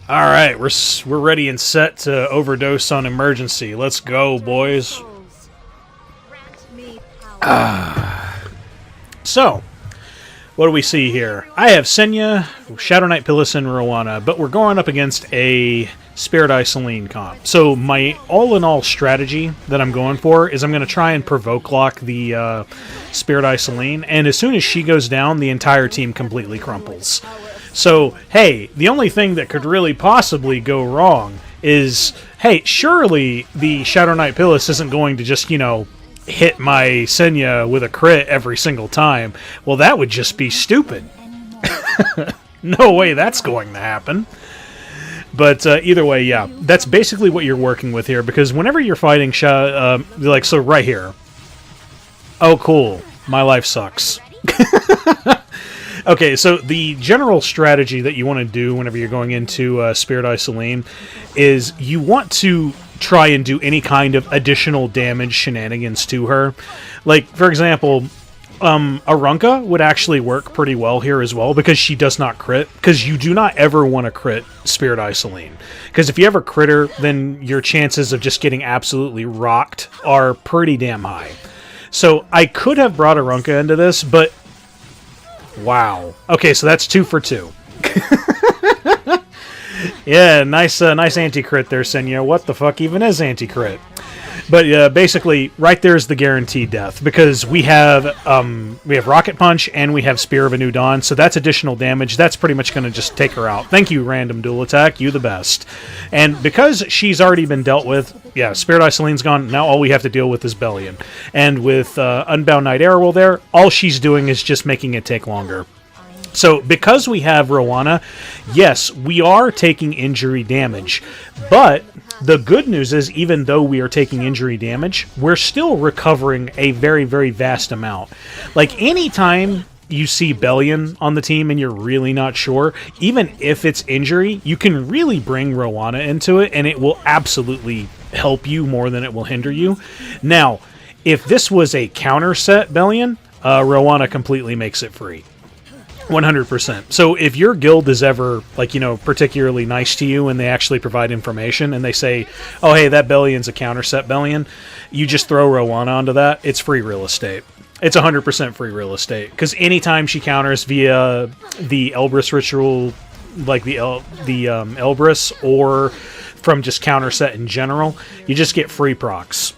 Alright, we're ready and set to overdose on emergency. Let's go, boys. So, what do we see here? I have Senya, Shadow Knight Pyllis, and Roana, but we're going up against a Spirit Eye Celine comp. So my all-in-all strategy that I'm going for is I'm going to try and provoke lock the Spirit Eye Celine, and as soon as she goes down, the entire team completely crumples. So, hey, the only thing that could really possibly go wrong is, hey, surely the Shadow Knight Pyllis isn't going to just, hit my Senya with a crit every single time. Well, that would just be stupid. No way that's going to happen. But either way, yeah, that's basically what you're working with here, because whenever you're fighting, so right here. Oh, cool. My life sucks. Okay, so the general strategy that you want to do whenever you're going into Spirit Eye Celine is you want to try and do any kind of additional damage shenanigans to her. Like, for example, Arunca would actually work pretty well here as well, because she does not crit, because you do not ever want to crit Spirit Eye Celine. Because if you ever crit her, then your chances of just getting absolutely rocked are pretty damn high. So I could have brought Arunca into this, but wow. Okay, so that's 2 for 2. Yeah, nice anti-crit there, Senya. What the fuck even is anti-crit? But basically, right there's the guaranteed death, because we have Rocket Punch and we have Spear of a New Dawn, so that's additional damage. That's pretty much going to just take her out. Thank you, Random Dual Attack. You the best. And because she's already been dealt with, yeah, Spirit Eye Celine's gone. Now all we have to deal with is Belian. And with Unbound Knight Arowell there, all she's doing is just making it take longer. So, because we have Roana, yes, we are taking injury damage, but the good news is, even though we are taking injury damage, we're still recovering a very, very vast amount. Like, anytime you see Belian on the team and you're really not sure, even if it's injury, you can really bring Roana into it, and it will absolutely help you more than it will hinder you. Now, if this was a counter set Belian, Roana completely makes it free. 100%. So if your guild is ever, particularly nice to you and they actually provide information and they say, oh, hey, that Belian's a counter set Belian, you just throw Roana onto that. It's free real estate. It's 100% free real estate. Because anytime she counters via the Elbrus ritual, like the Elbrus, or from just counter set in general, you just get free procs.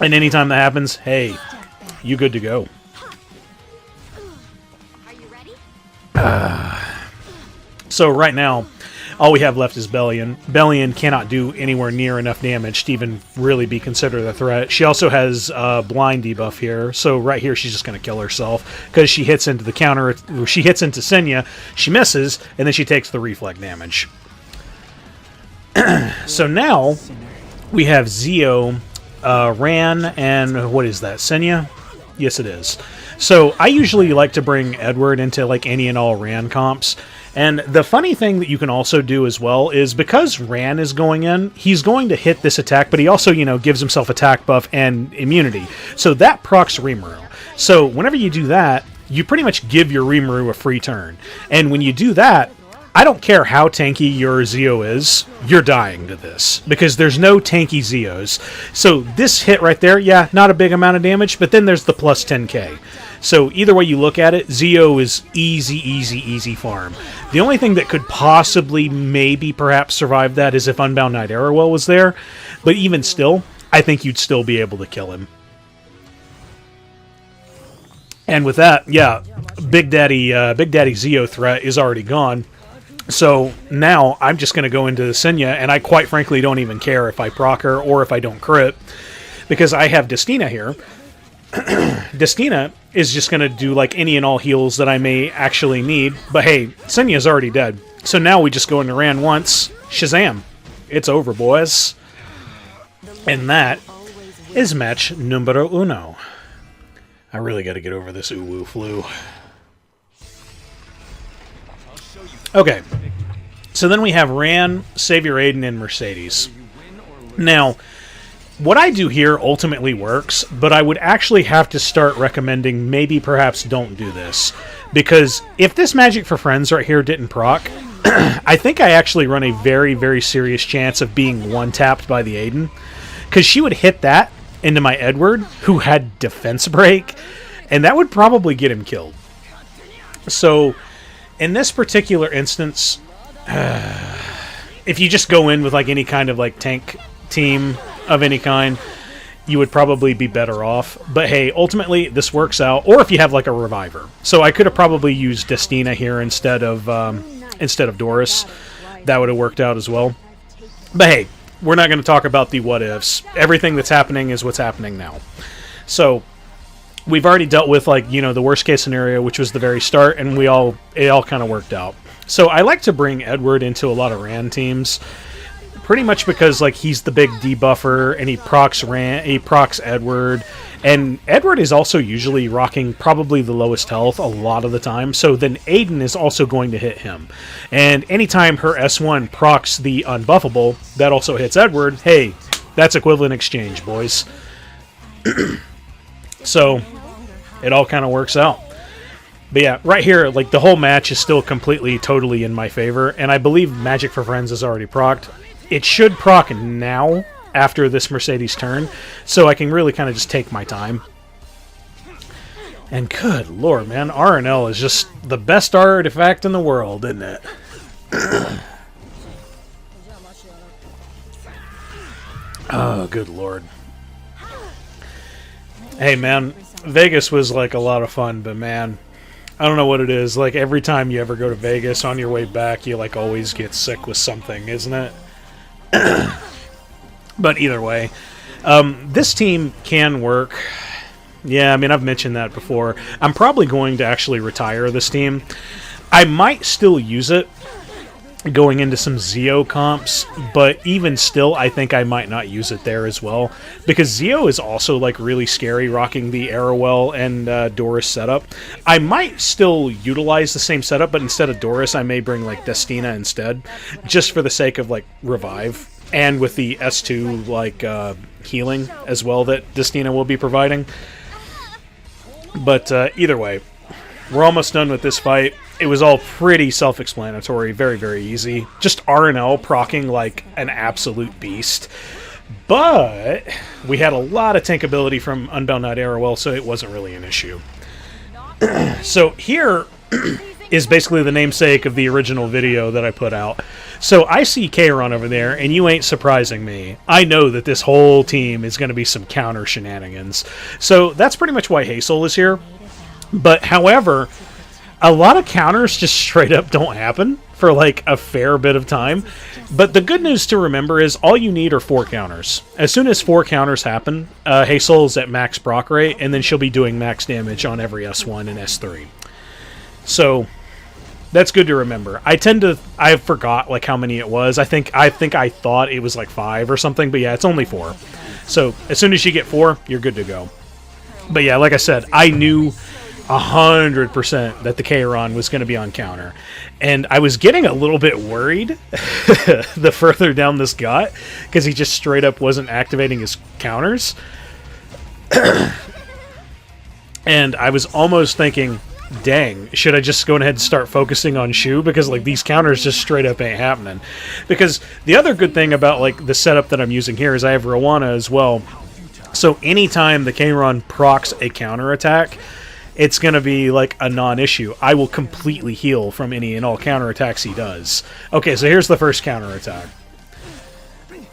And anytime that happens, hey, you good to go. So right now, all we have left is Belian. Belian cannot do anywhere near enough damage to even really be considered a threat. She also has blind debuff here, so right here she's just going to kill herself, because she hits into the counter. She hits into Senya, she misses, and then she takes the reflect damage. So now we have Zio, Ran, and what is that? Senya? Yes, it is. So I usually like to bring Edward into any and all Ran comps. And the funny thing that you can also do as well is, because Ran is going in, he's going to hit this attack, but he also, gives himself attack buff and immunity. So that procs Rimuru. So whenever you do that, you pretty much give your Rimuru a free turn. And when you do that, I don't care how tanky your Zio is, you're dying to this, because there's no tanky Zios. So this hit right there, yeah, not a big amount of damage, but then there's the plus 10k. So either way you look at it, Zio is easy farm. The only thing that could possibly maybe perhaps survive that is if Unbound Knight Arowell was there, but even still, I think you'd still be able to kill him. And with that, yeah, Big Daddy Zio threat is already gone. So now I'm just going to go into Senya, and I quite frankly don't even care if I proc her or if I don't crit, because I have Destina here. Destina is just going to do any and all heals that I may actually need, but hey, Senya's already dead. So now we just go into Ran once, Shazam. It's over, boys. And that is match numero uno. I really got to get over this uwu flu. Okay, so then we have Ran, Savior Adin, and Mercedes. Now, what I do here ultimately works, but I would actually have to start recommending maybe perhaps don't do this. Because if this Magic for Friends right here didn't proc, I think I actually run a very, very serious chance of being one-tapped by the Adin. Because she would hit that into my Edward, who had defense break, and that would probably get him killed. So, in this particular instance, if you just go in with like any kind of like tank team of any kind, you would probably be better off. But hey, ultimately this works out. Or if you have like a reviver. So I could have probably used Destina here instead of Doris. That would have worked out as well. But hey, we're not going to talk about the what ifs. Everything that's happening is what's happening now. So we've already dealt with like, you know, the worst case scenario, which was the very start, and it all kind of worked out. So I like to bring Edward into a lot of Ran teams, pretty much because like he's the big debuffer and he procs Edward, and Edward is also usually rocking probably the lowest health a lot of the time. So then Adin is also going to hit him, and anytime her S1 procs the unbuffable, that also hits Edward. Hey, that's equivalent exchange, boys. So it all kind of works out. But yeah, right here, like the whole match is still completely, totally in my favor, and I believe Magic for Friends is already procced. It should proc now after this Mercedes turn, so I can really kind of just take my time. And good lord, man, RNL is just the best artifact in the world, isn't it? Oh, good lord. Hey, man, Vegas was like a lot of fun, but man, I don't know what it is. Like every time you ever go to Vegas, on your way back, you like always get sick with something, isn't it? But either way, this team can work. Yeah, I mean, I've mentioned that before. I'm probably going to actually retire this team. I might still use it going into some Zeo comps, but even still, I think I might not use it there as well, because Zeo is also like really scary rocking the Arowell and Doris setup. I might still utilize the same setup, but instead of Doris, I may bring like Destina instead, just for the sake of like revive, and with the S2 like healing as well that Destina will be providing. But either way, we're almost done with this fight. It was all pretty self-explanatory, very, very easy. Just RNL proccing like an absolute beast. But we had a lot of tank ability from Unbound Knight Arowell, so it wasn't really an issue. So here is basically the namesake of the original video that I put out. So I see Kayron over there, and you ain't surprising me. I know that this whole team is going to be some counter shenanigans. So that's pretty much why Hasol is here. But however, a lot of counters just straight up don't happen for like a fair bit of time. But the good news to remember is all you need are 4 counters. As soon as 4 counters happen, Hasol's at max proc rate, and then she'll be doing max damage on every S1 and S3. So that's good to remember. I forgot like how many it was. I think I thought it was like 5 or something, but yeah, it's only 4. So as soon as you get 4, you're good to go. But yeah, like I said, I knew 100% that the Kayron was going to be on counter, and I was getting a little bit worried the further down this got, because he just straight up wasn't activating his counters. And I was almost thinking, dang, should I just go ahead and start focusing on Choux, because like these counters just straight up ain't happening. Because the other good thing about like the setup that I'm using here is I have Roana as well, so anytime the Kayron procs a counter attack, it's going to be like a non-issue. I will completely heal from any and all counterattacks he does. Okay, so here's the first counterattack.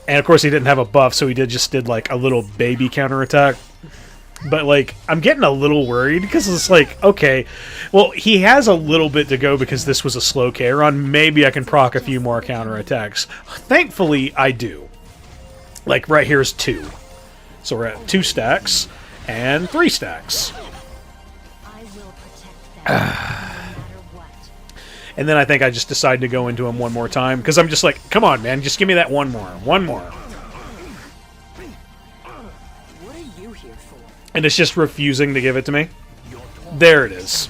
And of course he didn't have a buff, so he just did like a little baby counterattack. But like, I'm getting a little worried, because it's like, okay, well, he has a little bit to go because this was a slow Kayron. Maybe I can proc a few more counterattacks. Thankfully, I do. Like, right here's 2. So we're at 2 stacks and 3 stacks. And then I think I just decided to go into him one more time, because I'm just like, come on, man, just give me that one more. One more. What are you here for? And it's just refusing to give it to me. There it is.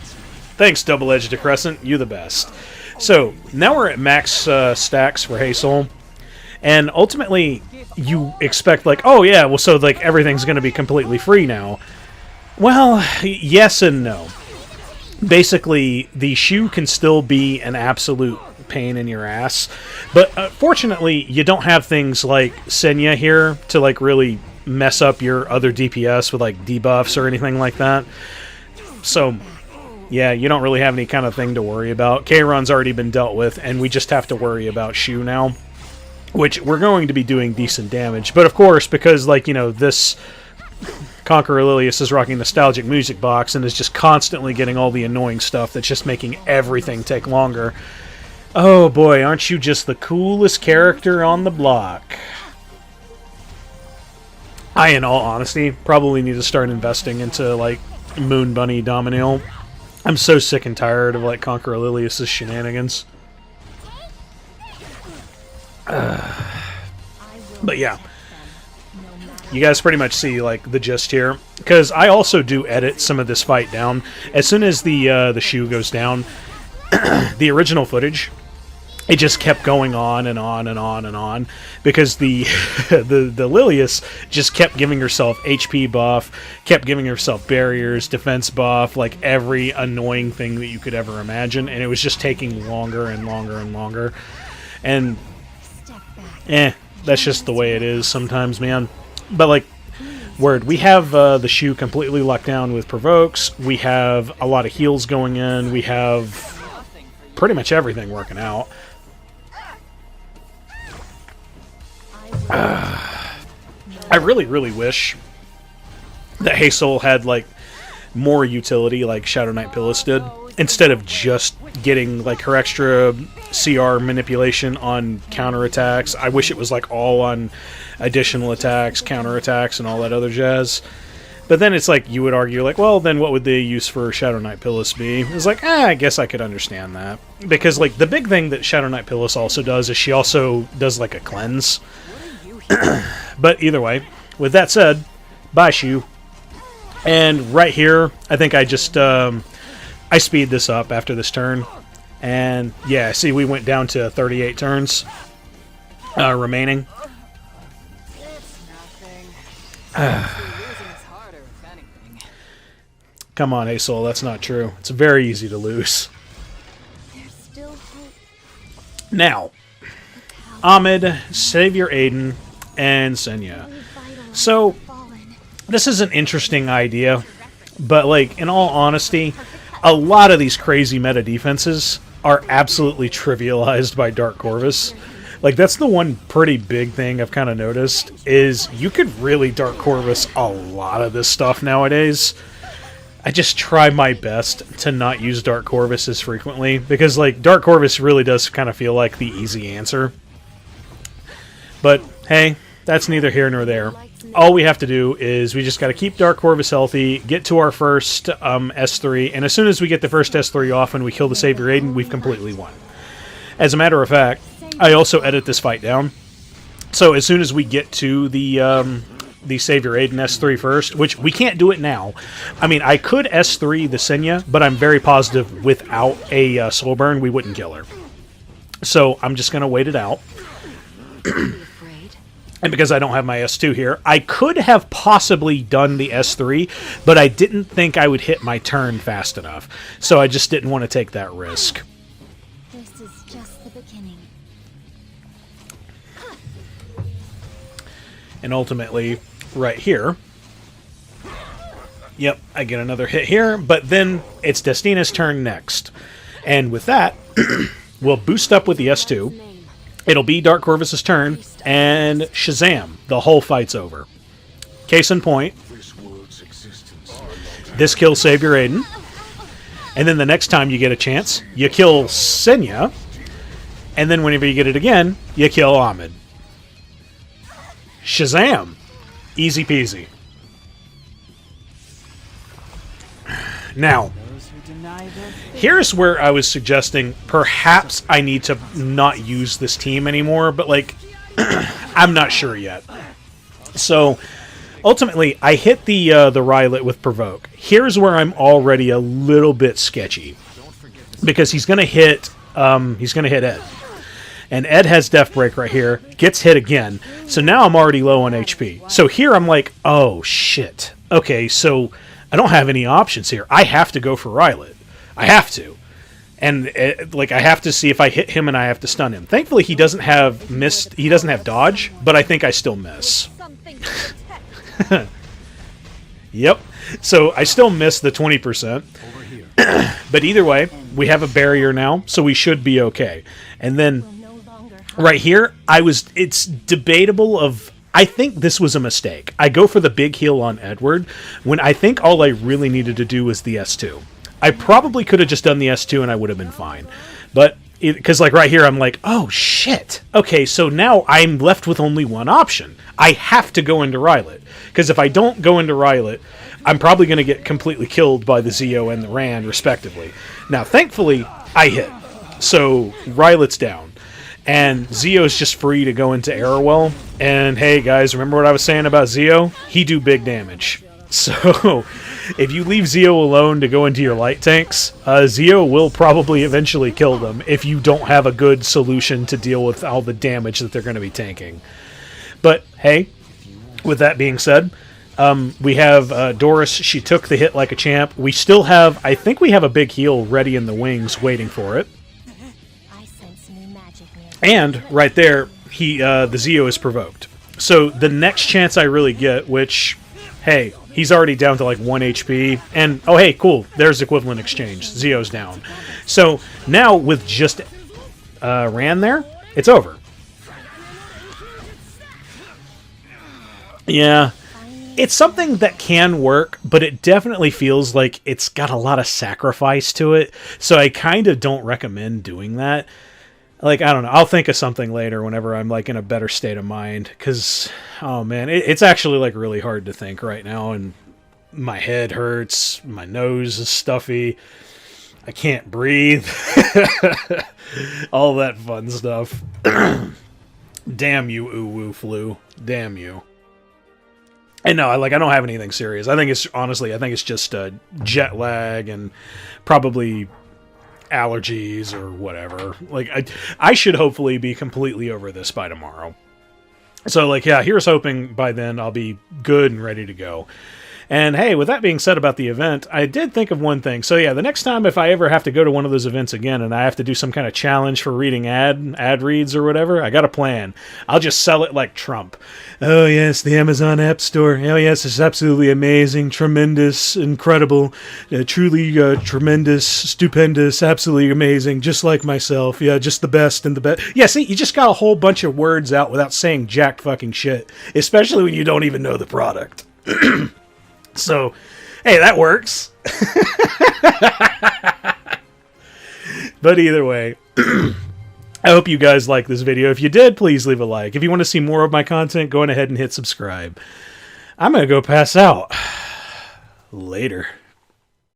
Thanks, Double-Edged Decrescent. You the best. So, now we're at max stacks for Hasol. And ultimately, you expect, like, oh yeah, well, so like everything's going to be completely free now. Well, yes and no. Basically, the Choux can still be an absolute pain in your ass. But fortunately, you don't have things like Senya here to like really mess up your other DPS with like debuffs or anything like that. So yeah, you don't really have any kind of thing to worry about. Kayron's already been dealt with, and we just have to worry about Choux now, which we're going to be doing decent damage. But of course, because like, you know, this Conqueror Lilias is rocking Nostalgic Music Box and is just constantly getting all the annoying stuff that's just making everything take longer. Oh boy, aren't you just the coolest character on the block? I, in all honesty, probably need to start investing into, like, Moon Bunny Dominil. I'm so sick and tired of, like, Conqueror Lilias' shenanigans. But yeah. You guys pretty much see, like, the gist here. Because I also do edit some of this fight down. As soon as the Choux goes down, the original footage, it just kept going on and on and on and on, because the Lilias just kept giving herself HP buff, kept giving herself barriers, defense buff, like every annoying thing that you could ever imagine, and it was just taking longer and longer and longer. And that's just the way it is sometimes, man. But like, we have the Choux completely locked down with provokes. We have a lot of heals going in. We have pretty much everything working out. I really, really wish that Hasol had, like, more utility like Shadow Knight Pyllis did, instead of just getting, like, her extra CR manipulation on counterattacks. I wish it was, like, all on additional attacks, counterattacks, and all that other jazz. But then it's like, you would argue, like, well, then what would the use for Shadow Knight Pyllis be? It's like, I guess I could understand that. Because, like, the big thing that Shadow Knight Pyllis also does is she also does, like, a cleanse. But either way, with that said, bye Choux. And right here, I think I just, I speed this up after this turn. And yeah, see, we went down to 38 turns remaining. Come on, Hasol, that's not true. It's very easy to lose. Now, Ahmed, Savior Adin, and Senya. So, this is an interesting idea, but, like, in all honesty, a lot of these crazy meta defenses are absolutely trivialized by Dark Corvus. Like, that's the one pretty big thing I've kind of noticed, is you could really Dark Corvus a lot of this stuff nowadays. I just try my best to not use Dark Corvus as frequently, because, like, Dark Corvus really does kind of feel like the easy answer. But, hey, that's neither here nor there. All we have to do is we just got to keep Dark Corvus healthy, get to our first S3, and as soon as we get the first S3 off and we kill the Savior Adin, we've completely won. As a matter of fact, I also edit this fight down. So as soon as we get to the Savior Adin S3 first, which we can't do it now. I mean, I could S3 the Senya, but I'm very positive without a soul burn, we wouldn't kill her. So I'm just going to wait it out. And because I don't have my S2 here, I could have possibly done the S3, but I didn't think I would hit my turn fast enough. So I just didn't want to take that risk. This is just the beginning. And ultimately, right here, yep, I get another hit here, but then it's Destina's turn next. And with that, we'll boost up with the S2. It'll be Dark Corvus' turn, and Shazam, the whole fight's over. Case in point, this kills Savior Adin, and then the next time you get a chance, you kill Senya, and then whenever you get it again, you kill Ahmed. Shazam! Easy peasy. Now, here's where I was suggesting perhaps I need to not use this team anymore, but, like, I'm not sure yet. So, ultimately, I hit the Rylet with Provoke. Here's where I'm already a little bit sketchy, because he's going to hit Ed. And Ed has Death Break right here, gets hit again, so now I'm already low on HP. So here I'm like, oh shit. Okay, so I don't have any options here. I have to go for Rylet. I have to. And like I have to see if I hit him and I have to stun him. Thankfully, he doesn't have missed. He doesn't have dodge, but I think I still miss. Yep. So I still miss the 20%. But either way, we have a barrier now, so we should be okay. And then right here, it's debatable of. I think this was a mistake. I go for the big heal on Edward when I think all I really needed to do was the S2. I probably could have just done the S2 and I would have been fine. But, because like right here, I'm like, oh shit. Okay, so now I'm left with only one option. I have to go into Rylet. Because if I don't go into Rylet, I'm probably going to get completely killed by the Zeo and the Rand, respectively. Now, thankfully, I hit. So, Rylet's down. And Zeo's just free to go into Arowell. And hey, guys, remember what I was saying about Zeo? He do big damage. So, if you leave Zeo alone to go into your light tanks, Zeo will probably eventually kill them if you don't have a good solution to deal with all the damage that they're going to be tanking. But, hey, with that being said, we have Doris. She took the hit like a champ. We still have, I think we have a big heal ready in the wings waiting for it. And, right there, the Zeo is provoked. So, the next chance I really get, which, hey, he's already down to like 1 HP. And, oh hey, cool, there's equivalent exchange. Zeo's down. So, now with just Rand there, it's over. Yeah, it's something that can work, but it definitely feels like it's got a lot of sacrifice to it. So I kind of don't recommend doing that. Like, I don't know. I'll think of something later whenever I'm, like, in a better state of mind. Because, oh, man, it's actually, like, really hard to think right now. And my head hurts. My nose is stuffy. I can't breathe. All that fun stuff. Damn you, ooh-woo flu. Damn you. And no, I don't have anything serious. I think it's just jet lag and probably allergies or whatever. Like, I should hopefully be completely over this by tomorrow. So, like, yeah, here's hoping by then I'll be good and ready to go. And hey, with that being said about the event, I did think of one thing. So yeah, the next time if I ever have to go to one of those events again and I have to do some kind of challenge for reading ad reads or whatever, I got a plan. I'll just sell it like Trump. Oh yes, the Amazon App Store. Oh yes, it's absolutely amazing, tremendous, incredible, truly tremendous, stupendous, absolutely amazing, just like myself. Yeah, just the best and the best. Yeah, see, you just got a whole bunch of words out without saying jack fucking shit, especially when you don't even know the product. So, hey, that works. But either way, I hope you guys like this video. If you did, please leave a like. If you want to see more of my content, go on ahead and hit subscribe. I'm going to go pass out. Later.